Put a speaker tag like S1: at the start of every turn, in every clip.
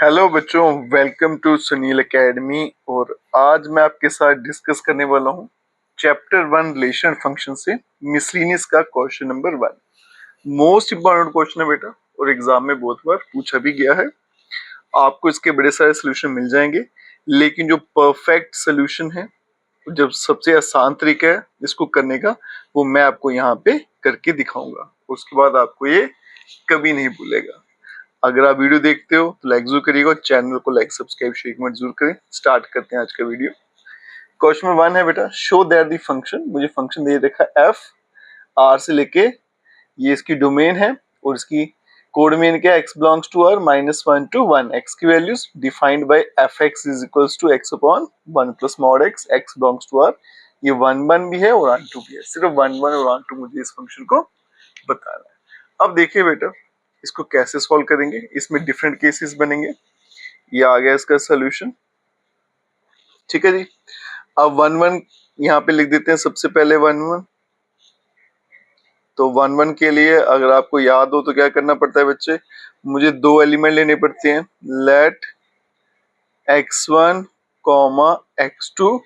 S1: Hello बच्चों, welcome to Sunil academy. और आज मैं आपके साथ डिस्कस करने वाला हूँ चैप्टर 1 रिलेशन फंक्शन से मिसलिनियस का question number 1। Most important question है बेटा, और एग्जाम में बहुत बार पूछा भी गया है। आपको इसके बड़े सारे सोल्यूशन मिल जाएंगे, लेकिन जो परफेक्ट सोल्यूशन है, जो सबसे आसान तरीका है इसको करने का, वो मैं आपको यहाँ पे करके दिखाऊंगा। उसके बाद आपको ये कभी नहीं भूलेगा। अगर आप वीडियो देखते हो तो लाइक जरूर करिएगा, चैनल को लाइक सब्सक्राइब शेयर कमेंट जरूर करें। स्टार्ट करते हैं आज का वीडियो। क्वेश्चन नंबर 1 है बेटा, शो दैट द फंक्शन, मुझे फंक्शन दे रखा है एफ आर से लेके, ये इसकी डोमेन है और इसकी कोडोमेन क्या है, x belongs to R -1 to 1, x की values defined by f x is equals to x upon 1 plus mod x, x belongs to R. ये 1 भी है और ऑन 2 भी है, सिर्फ 1 और ऑन 2 मुझे इस फंक्शन को बताना है। अब देखिए बेटा, इसको कैसे सॉल्व करेंगे, इसमें डिफरेंट केसेस बनेंगे। ये आ गया इसका सोल्यूशन, ठीक है जी। अब 1 यहाँ पे लिख देते हैं सबसे पहले 1 तो 1 के लिए अगर आपको याद हो तो क्या करना पड़ता है बच्चे, मुझे दो एलिमेंट लेने पड़ते हैं। Let x1 x2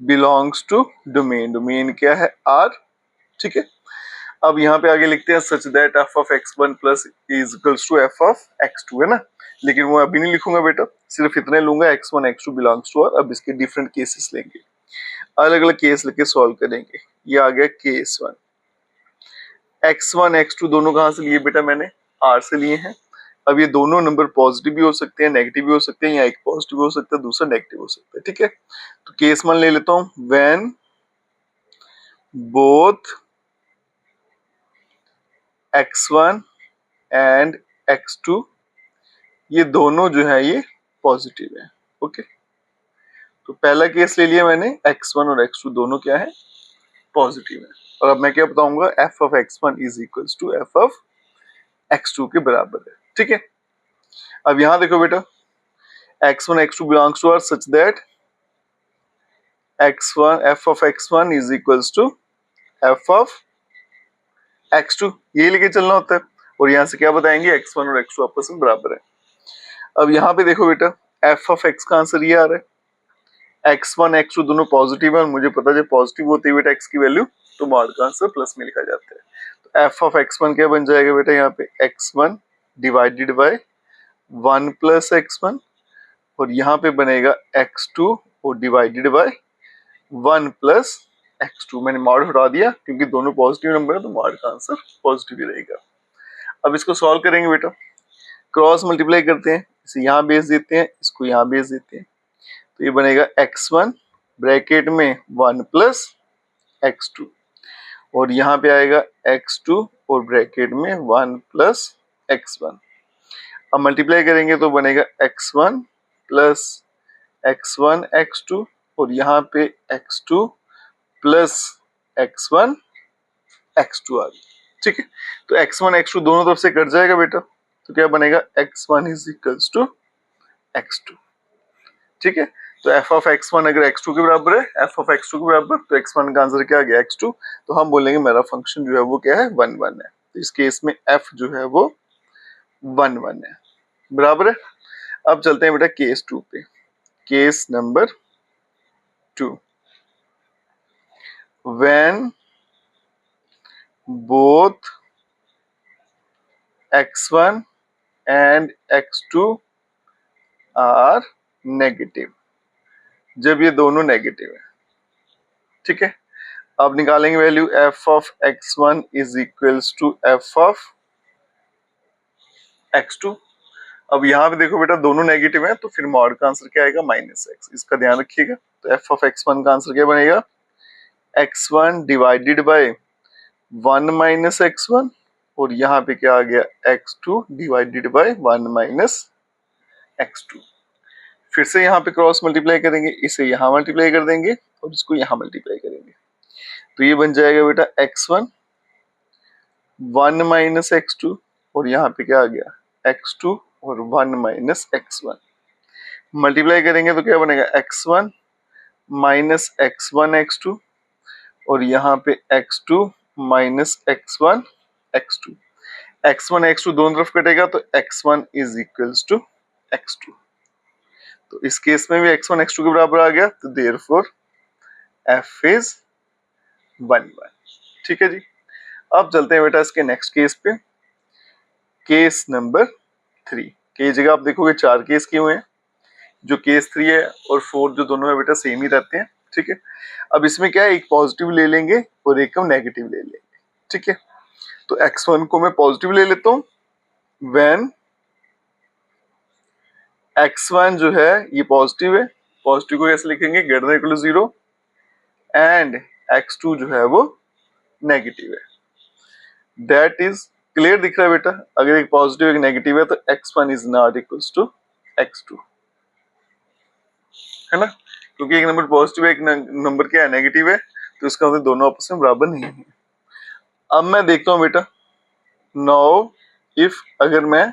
S1: belongs to domain, domain क्या है आर, ठीक है। अब यहाँ पे आगे लिखते हैं such that f of x1 plus is equals to f of x2, है ना। लेकिन वो अभी नहीं लिखूंगा बेटा, सिर्फ इतने लूंगा, x1 x2 belongs to are. अब इसके डिफरेंट केसेस लेंगे, अलग अलग केस लेके सॉल्व करेंगे। ये आ गया केस 1। x1 x2 दोनों कहां से लिए बेटा, मैंने r से लिए हैं। अब ये दोनों नंबर पॉजिटिव भी हो सकते हैं, नेगेटिव भी हो सकते हैं, या एक पॉजिटिव हो सकता है दूसरा नेगेटिव हो सकता है, ठीक है। तो केस 1 ले लेता हूं, when both x1 and x2, ये दोनों जो है ये पॉजिटिव है, ओके। तो पहला केस ले लिया मैंने, x1 और x2 दोनों क्या है, पॉजिटिव है। और अब मैं क्या बताऊंगा, f of x1 is equals to f of x2 के बराबर है, ठीक है। अब यहां देखो बेटा, x1 x2 belongs to R such that x1 f of x1 is equals to f of x2, ये लेके चलना होता है। और यहाँ से क्या बताएंगे, x1 और x2 आपस में बराबर है। अब यहाँ पे देखो बेटा, f of x का आंसर ये आ रहा है, x1 x2 दोनों पॉजिटिव है और मुझे पता है जब पॉजिटिव होती है बेटा x की वैल्यू तो मॉड का आंसर प्लस में लिखा जाता है। तो f of x1 क्या बन जाएगा बेटा, यहाँ पे x1 divided by 1 plus x1, और यहाँ पे बनेगा x2 और डिवाइडेड बाय 1 प्लस x2। मैंने मॉड हटा दिया क्योंकि दोनों पॉजिटिव नंबर है तो मॉड का आंसर पॉजिटिव ही रहेगा। अब इसको सॉल्व करेंगे बेटा, क्रॉस मल्टीप्लाई करते हैं, इसे यहाँ बेस देते हैं, इसको यहाँ बेस देते हैं। तो ये बनेगा x1 ब्रैकेट में 1 प्लस x2, और यहाँ पे आएगा x2 और ब्रैकेट में 1 प्लस x1। अब मल्टीप्लाई करेंगे तो बनेगा x1 प्लस x1 x2, और यहाँ पे x2 प्लस x1 x2 आ गया, ठीक है। तो x1 x2 दोनों तरफ से कट जाएगा बेटा, तो क्या बनेगा, x1 is equals to x2, ठीक है। तो f ऑफ x1 अगर x2 के बराबर है, f ऑफ x2 के बराबर, तो x1 का आंसर क्या आ गया, x2। तो हम बोलेंगे मेरा फंक्शन जो है वो क्या है, 1 1 है। तो इस केस में f जो है वो 1 1 है, बराबर है। अब चलते हैं बेटा केस 2 पे, case number 2, when both x1 and x2 are negative, जब ये दोनों नेगेटिव है, ठीक है। अब निकालेंगे value, f of x1 is equals to f of x2। अब यहाँ पे देखो बेटा दोनों नेगेटिव है, तो फिर मॉड का आंसर क्या आएगा, -x, इसका ध्यान रखिएगा। तो f ऑफ x1 का आंसर क्या बनेगा, x1 divided by 1 minus x1, और यहाँ पे क्या आ गया, x2 divided by 1 minus x2। फिर से यहाँ पे क्रॉस मल्टीप्लाई करेंगे, इसे यहाँ मल्टीप्लाई कर देंगे और इसको यहाँ मल्टीप्लाई करेंगे, तो ये बन जाएगा बेटा x1 1 माइनस x2, और यहाँ पे क्या आ गया, x2 और 1 माइनस x1। मल्टीप्लाई करेंगे तो क्या बनेगा, x1 माइनस x1 x2, और यहाँ पे x2 minus x1 x2। x1 x2 दोनों तरफ कटेगा तो x1 is equals to x2। तो इस केस में भी x1 x2 के बराबर आ गया, तो देयरफॉर f इज 1 1। ठीक है जी। अब चलते हैं बेटा इसके नेक्स्ट केस पे, केस नंबर 3 के जगह आप देखोगे 4 केस किए हुए हैं, जो केस 3 है और 4 जो दोनों है बेटा सेम ही रहते हैं। ठीक है। अब इसमें क्या है, एक पॉजिटिव ले लेंगे और एक हम नेगेटिव ले लेंगे। ठीक है। तो x1 को मैं पॉजिटिव ले लेता हूं, व्हेन x1 जो है ये पॉजिटिव है, पॉजिटिव को कैसे लिखेंगे, greater than equal to 0, and x2 जो है वो नेगेटिव है। दैट इज क्लियर दिख रहा है बेटा, अगर एक पॉजिटिव एक नेगेटिव है तो x1 is not equals to x2, है ना, क्योंकि एक नंबर पॉजिटिव है एक नंबर क्या है नेगेटिव है, तो इसका मतलब दोनों आपस में बराबर नहीं है। अब मैं देखता हूं बेटा, नाउ इफ अगर मैं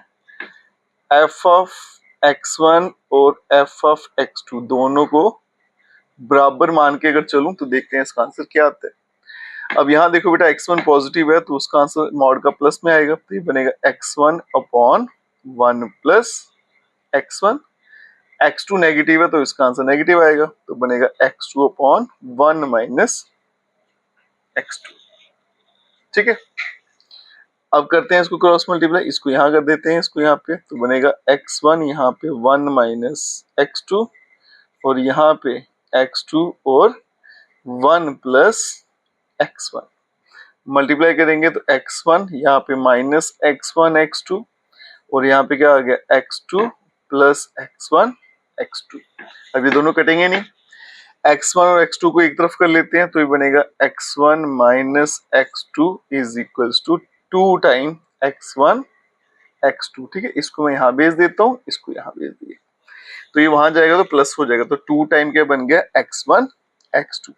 S1: f ऑफ x1 और f ऑफ x2 दोनों को बराबर मान के अगर चलूं तो देखते हैं इसका आंसर क्या आता है। अब यहाँ देखो बेटा x1 पॉजिटिव है तो उसका आंसर मॉड का प्लस में आएगा, तो ये बनेगा x1 upon 1 plus x1। x2 negative है तो इसका आंसर नेगेटिव आएगा, तो बनेगा x2 अपॉन 1 माइनस x2। ठीक है। अब करते हैं इसको क्रॉस मल्टीप्लाई, इसको यहाँ कर देते हैं, इसको यहाँ पे, तो बनेगा x1 यहाँ पे 1 माइनस x2 और यहाँ पे x2 और 1 प्लस x1 मल्टीप्लाई करेंगे तो x1 यहाँ पे माइनस x1 x2 और यहाँ पे क्या आ गया x2 प्लस x1 x2। अब ये दोनों कटेंगे नहीं, x1 और x2 को एक तरफ कर लेते हैं तो ये बनेगा x1 minus x2 is equals to 2 time x1 x2। ठीक है, इसको मैं यहाँ भेज देता हूँ, इसको यहाँ भेज दिए, तो ये वहां जाएगा तो प्लस हो जाएगा, तो 2 टाइम क्या बन गया x1 x2।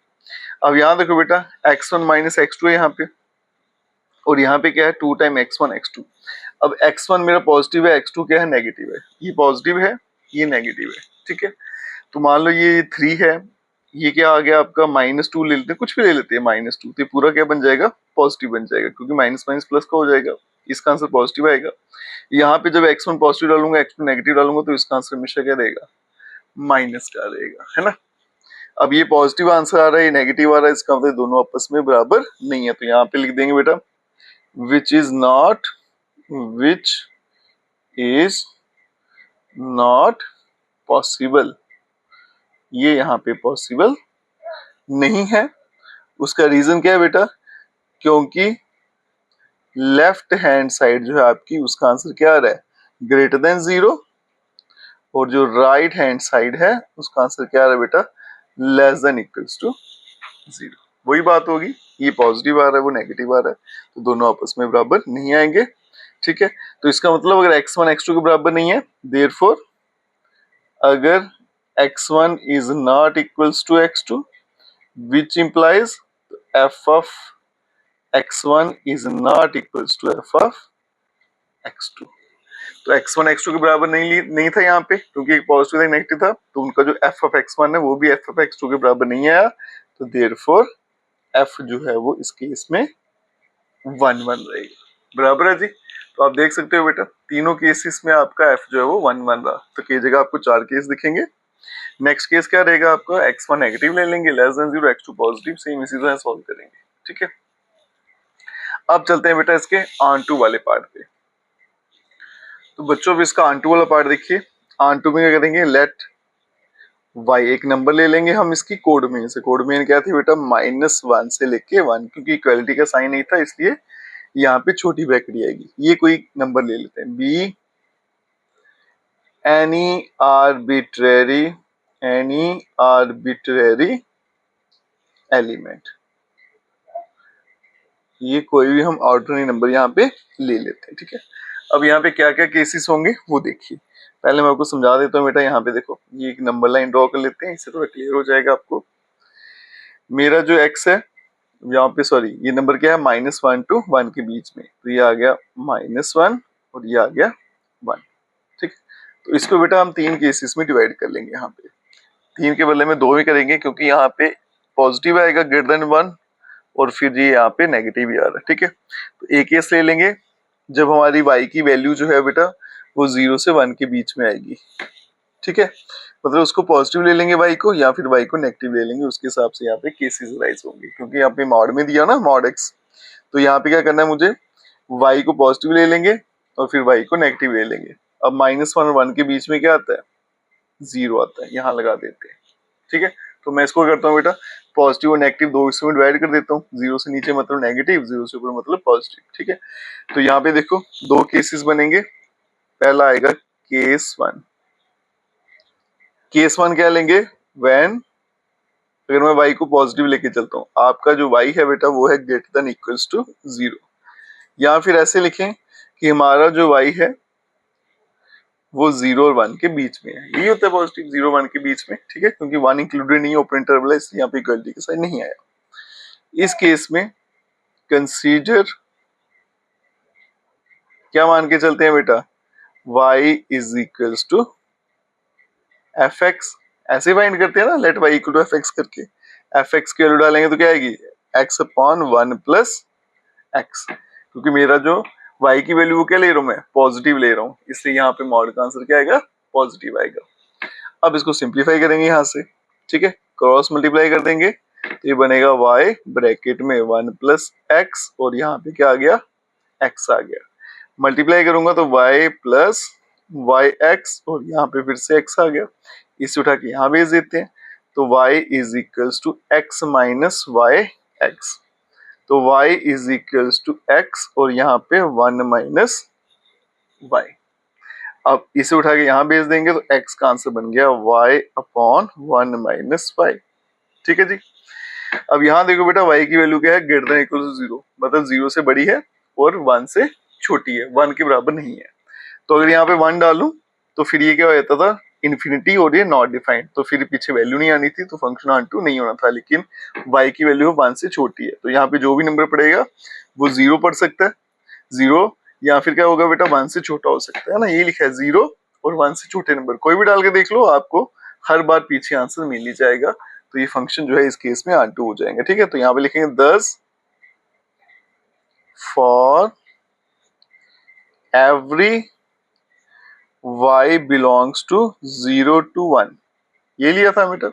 S1: अब यहाँ देखो बेटा x1 माइनस x2 है यहाँ पे और यहाँ पे क्या है 2 टाइम x1 x2। अब x1 मेरा पॉजिटिव है, x2 क्या है नेगेटिव है, ये पॉजिटिव है ये नेगेटिव है। ठीक है, तो मान लो ये 3 है, ये क्या आ गया आपका -2 ले लेते हैं, कुछ भी ले लेते हैं -2, तो पूरा क्या बन जाएगा पॉजिटिव बन जाएगा, क्योंकि माइनस माइनस प्लस का हो जाएगा, इसका आंसर पॉजिटिव आएगा। यहाँ पे जब x1 पॉजिटिव डालूंगा x2 नेगेटिव डालूंगा तो इसका आंसर हमेशा क्या रहेगा माइनस का रहेगा, है ना। अब ये पॉजिटिव आंसर आ रहा है ये नेगेटिव आ रहा है, इसका मतलब दोनों आपस में बराबर नहीं है, तो यहाँ पे लिख देंगे बेटा विच इज नॉट पॉसिबल, ये यहाँ पे पॉसिबल नहीं है। उसका रीजन क्या है बेटा, क्योंकि लेफ्ट हैंड साइड जो है आपकी उसका आंसर क्या आ रहा है ग्रेटर देन 0 और जो राइट हैंड साइड है उसका आंसर क्या आ रहा है बेटा लेस देन इक्वल्स टू 0। वही बात होगी, ये पॉजिटिव आ रहा है वो नेगेटिव आ रहा है, तो दोनों आपस में बराबर नहीं आएंगे। ठीक है, तो इसका मतलब अगर x1 x2 के बराबर नहीं है, देयरफॉर अगर x1 is not equals to x2 which implies f of x1 is not equals to f of x2। तो x1 x2 के बराबर नहीं था यहाँ पे, क्योंकि एक पॉजिटिव था एक नेगेटिव था, तो उनका जो f of x1 है वो भी f of x2 के बराबर नहीं आया, तो देयरफॉर f जो है वो इस केस में 1 1 रहेगी। बराबर है जी। तो आप देख सकते हो बेटा तीनों केसेस में आपका f जो है वो 1 1 रहा, तो की जगह आपको 4 केस दिखेंगे। नेक्स्ट केस क्या रहेगा आपका, x1 नेगेटिव ले लेंगे less than 0, x2 positive, same इसी तरह सॉल्व करेंगे। ठीक है, अब चलते हैं बेटा इसके ऑन टू वाले पार्ट पे। तो बच्चों भी इसका ऑन टू वाला पार्ट देखिए, ऑन टू में क्या करेंगे लेट y एक नंबर ले लेंगे हम इसकी कोड में से, कोड में क्या थी बेटा -1 से लेके 1, क्योंकि इक्वलिटी का साइन नहीं था इसलिए यहाँ पे छोटी ब्रैकेट आएगी। ये कोई नंबर ले लेते हैं b एनी आर्बिट्रेरी एलिमेंट, ये कोई भी हम आर्बिट्रेरी नंबर यहाँ पे ले लेते हैं। ठीक है, अब यहाँ पे क्या क्या केसेस होंगे वो देखिए, पहले मैं आपको समझा देता हूँ बेटा। यहाँ पे देखो ये एक नंबर लाइन ड्रॉ कर लेते हैं, इससे थोड़ा क्लियर हो जाएगा आपको। मेरा जो x है यहाँ पे, सॉरी ये नंबर क्या है -1 to 1 के बीच में, तो ये आ गया -1 और ये आ गया 1। ठीक, तो इसको बेटा हम 3 केसेस में डिवाइड कर लेंगे। यहाँ पे 3 के बदले में 2 ही करेंगे, क्योंकि यहाँ पे पॉजिटिव आएगा ग्रेटर देन 1 और फिर ये यहाँ पे नेगेटिव ही आ रहा है। ठीक है, तो एक केस ले लेंगे जब हमारी y की वैल्यू जो है बेटा वो 0 से 1 के बीच में आएगी। ठीक है, मतलब उसको पॉजिटिव ले लेंगे y को या फिर y को नेगेटिव ले लेंगे, उसके हिसाब से यहाँ पे केसेस राइज होंगे। क्योंकि यहाँ पे मॉड में दिया ना मॉड x, तो यहाँ पे क्या करना है मुझे, y को पॉजिटिव ले लेंगे और फिर y को नेगेटिव ले लेंगे। अब -1 और 1 के बीच में क्या आता है, 0 आता है, यहाँ लगा देते हैं। ठीक है, तो मैं इसको करता हूँ बेटा, पॉजिटिव और नेगेटिव दो हिस्सों में डिवाइड कर देता हूँ। 0 से नीचे मतलब नेगेटिव, 0 से ऊपर मतलब पॉजिटिव। ठीक है, तो यहाँ पे देखो दो केसेस बनेंगे। पहला आएगा केस 1। केस 1 क्या लेंगे, व्हेन, अगर मैं y को पॉजिटिव लेके चलता हूँ, आपका जो y है बेटा वो है ग्रेटर देन इक्वल्स टू 0। या फिर ऐसे लिखें कि हमारा जो y है वो 0 और 1 के बीच में है। यही होता है पॉजिटिव, 0 1 के बीच में। ठीक है, क्योंकि 1 इंक्लूडेड नहीं है ओपन इंटरवल है, इसलिए यहाँ पे इक्वलिटी के साइन नहीं आया। इस केस में कंसीडर, क्या मान के चलते हैं बेटा, y is equals to f x. ऐसे फाइंड करते हैं ना, let y equal to f x करके। एफ एक्स की वैल्यू डालेंगे तो क्या आएगी, x अपॉन 1 प्लस एक्स। क्योंकि मेरा जो y की वैल्यू वो क्या ले रहा हूँ मैं, पॉजिटिव ले रहा हूँ, इसलिए यहाँ पे मॉड का आंसर क्या आएगा, पॉजिटिव आएगा। अब इसको सिंप्लीफाई करेंगे यहाँ से। ठीक है, क्रॉस मल्टीप्लाई कर देंगे तो ये बनेगा y ब्रैकेट में 1 प्लस एक्स और यहाँ पे क्या आ गया, x आ गया। मल्टीप्लाई करूंगा तो y प्लस वाई एक्स और यहाँ पे फिर से x आ गया। इसे उठा के यहाँ भेज देते हैं तो y is equals to x minus y x. तो y is equals to x और यहाँ पे 1 माइनस y। अब इसे उठा के यहाँ भेज देंगे तो x का आंसर बन गया y अपॉन 1 माइनस y। ठीक है जी। अब यहाँ देखो बेटा y की वैल्यू क्या है, ग्रेटर देन इक्वल टू 0, मतलब 0 से बड़ी है और 1 से छोटी है, 1 के बराबर नहीं है। तो अगर यहाँ पे 1 डालूं तो फिर ये क्या हो जाता था, इन्फिनिटी और ये नॉट डिफाइंड, तो फिर पीछे वैल्यू नहीं आनी थी, तो फंक्शन ऑन टू नहीं होना था। लेकिन y की वैल्यू 1 से छोटी है, तो यहाँ पे जो भी नंबर पड़ेगा वो 0 पढ़ सकता है, 0, या फिर क्या होगा बेटा 1 से छोटा हो सकता है ना, ये लिखा है 0 और 1 से छोटे नंबर कोई भी डाल के देख लो, आपको हर बार पीछे आंसर मिल ही जाएगा। तो ये फंक्शन जो है इस केस में ऑन टू हो जाएंगे। ठीक है, तो यहाँ पे लिखेंगे 10 for every y belongs to 0 to 1। ये लिया था बेटा,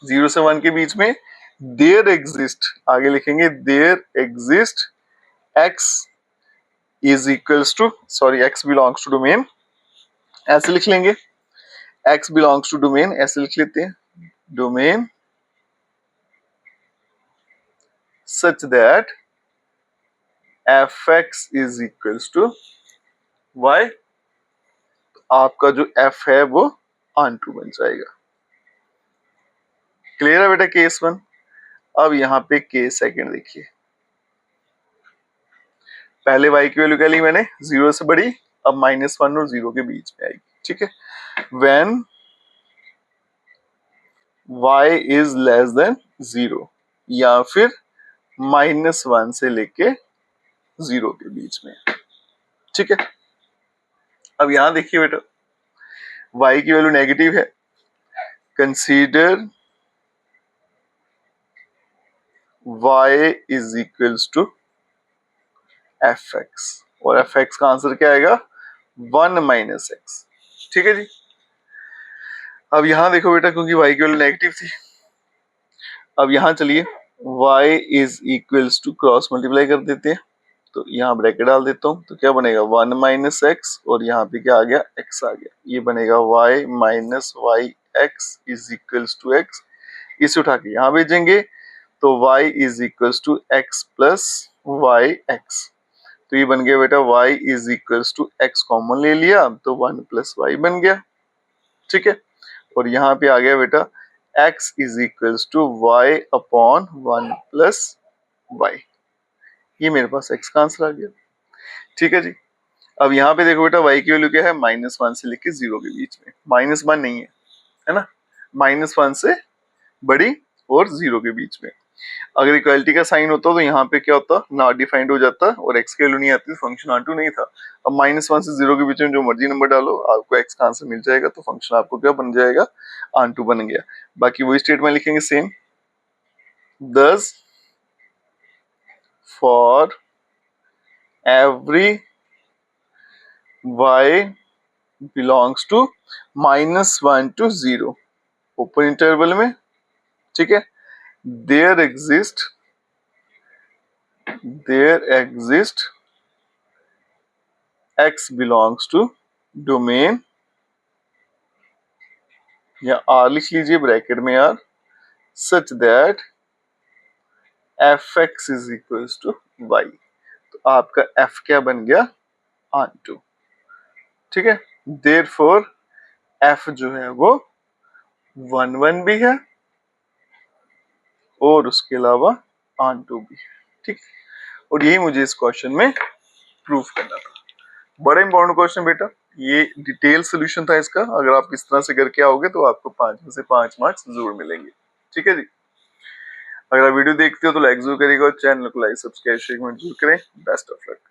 S1: 0 से 1 के बीच में देयर एग्जिस्ट, आगे लिखेंगे there exist x is equals to, sorry x belongs to domain, ऐसे लिख लेंगे, x बिलोंग्स टू डोमेन ऐसे लिख लेते हैं, domain such that fx is equals to y। आपका जो f है वो ऑन टू बन जाएगा। क्लियर है बेटा केस 1। अब यहाँ पे केस सेकंड देखिए, पहले y की वैल्यू क्या ली मैंने, 0 से बड़ी, अब -1 और 0 के बीच में आएगी। ठीक है, when y is less than 0 या फिर -1 से लेके 0 के बीच में। ठीक है, अब यहां देखिए बेटा y की वैल्यू नेगेटिव है, consider y is equals to f x, और एफ एक्स का आंसर क्या आएगा, 1 माइनस एक्स। ठीक है जी। अब यहां देखो बेटा, क्योंकि y की वैल्यू नेगेटिव थी, अब यहां चलिए y is equals to cross multiply कर देते हैं, तो यहाँ ब्रैकेट डाल देता हूँ, तो क्या बनेगा 1 माइनस एक्स और यहाँ पे क्या आ गया, x आ गया। ये बनेगा y minus y x is equals to x. इसे उठा के यहाँ भेजेंगे तो y is equals to x plus y x. तो ये बन गया बेटा y is equals to x, common ले लिया तो 1 प्लस वाई बन गया। ठीक है, और यहाँ पे आ गया बेटा x is equals to y upon 1 plus y. ये मेरे पास x का आंसर आ गया। ठीक है जी। अब यहाँ पे देखो बेटा y की वैल्यू क्या है, -1 से लेके 0 के बीच में, -1 नहीं है ना, -1 से बड़ी और 0 के बीच में। अगर इक्वालिटी का साइन होता तो यहाँ पे क्या होता, नॉट डिफाइंड हो जाता और x की वैल्यू नहीं आती, फंक्शन ऑन टू नहीं था। अब -1 से 0 के बीच में जो मर्जी नंबर डालो आपको x का आंसर मिल जाएगा, तो फंक्शन आपको क्या बन जाएगा, ऑन टू बन गया। बाकी वही स्टेटमेंट लिखेंगे same, 10 for every y belongs to -1 to 0 open interval में, ठीक है। There exist x belongs to domain, या r लिख लीजिए ब्रैकेट में यार, such that fx is equals to y। तो आपका f क्या बन गया, onto, ठीक है। देयरफॉर f जो है वो 1 भी है और उसके अलावा onto भी है, ठीक। और यही मुझे इस क्वेश्चन में प्रूफ करना था। बड़ा इंपॉर्टेंट क्वेश्चन बेटा, ये डिटेल सोल्यूशन था इसका। अगर आप इस तरह से करके आओगे तो आपको 5 में से 5 मार्क्स जरूर मिलेंगे, ठीक है जी। अगर आप वीडियो देखते हो तो लाइक जरूर करिएगा और चैनल को लाइक सब्सक्राइब शेयर जरूर करें। Best of luck.